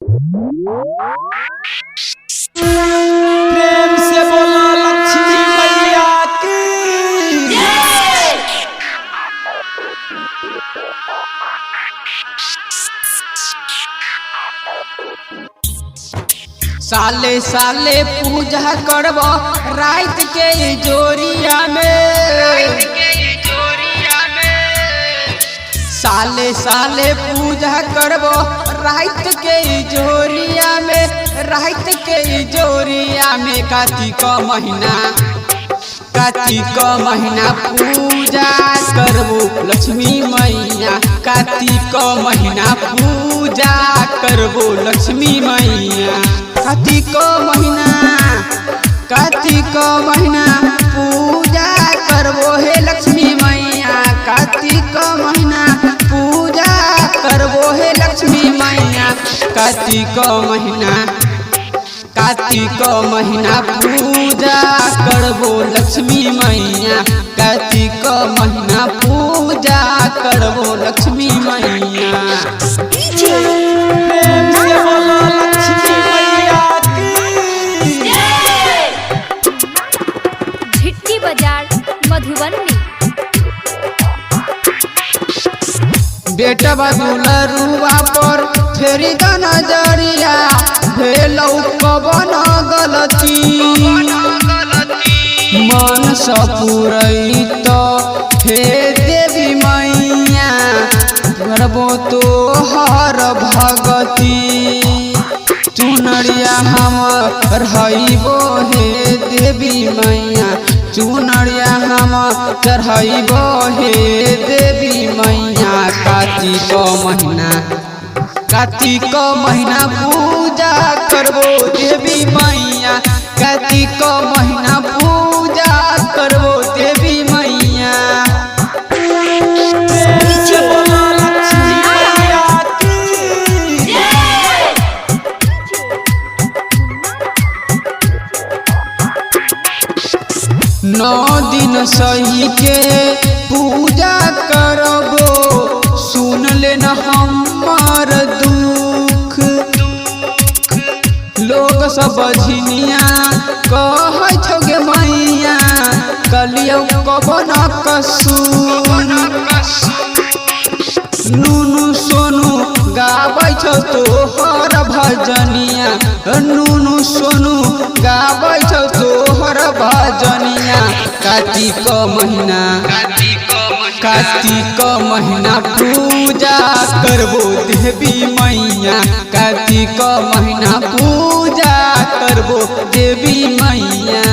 प्रेम से बोलो लक्ष्मी मैया की। साले साले पूजा करब रात के जोरिया में। साले साले पूजा करब रात के जोरिया में। रात के जोरिया में कार्तिक महीना पूजा करबो लक्ष्मी मैया। कार्तिक महीना पूजा करबो लक्ष्मी मैया। कार्तिक महीना पूजा करबो हे लक्ष्मी मैया। कार्तिक महीना पूजा करबो हे लक्ष्मी मैया। कार्तिक महीना पूजा करबो लक्ष्मी मैया। कार्तिक महीना पूजा करबो लक्ष्मी मैया। प्रेम से बोलो लक्ष्मी मैया की। झिटकी बाजार मधुबनी। बेटा दुलरुआ पर फेरी द नजरिया। भेलौ कवन गलती मन सपुरई तो हे देवी मैया। करबो तो हर भगती चुनरिया हम रहइबो हे देवी मैया। चुनरिया हम चढ़इबो हे देवी मैया। कार्तिक महीना पूजा करबो देवी मैया। कार्तिक महीना पूजा करबो देवी मैया। बोलो लक्ष्मी मैया की। 9 दिन सही के पूजा करबो। सुन लेना हमार दुख लोग सब झिनिया कह छोगे मैया। कलियो कवन कसूर नूनू सोनू गाबै छौ तोहर भजनिया। नूनू सोनू गाबै छौ तोहर भजनिया। कार्तिक महीना पूजा करबो देवी मैया। कार्तिक महीना पूजा करबो देवी मैया।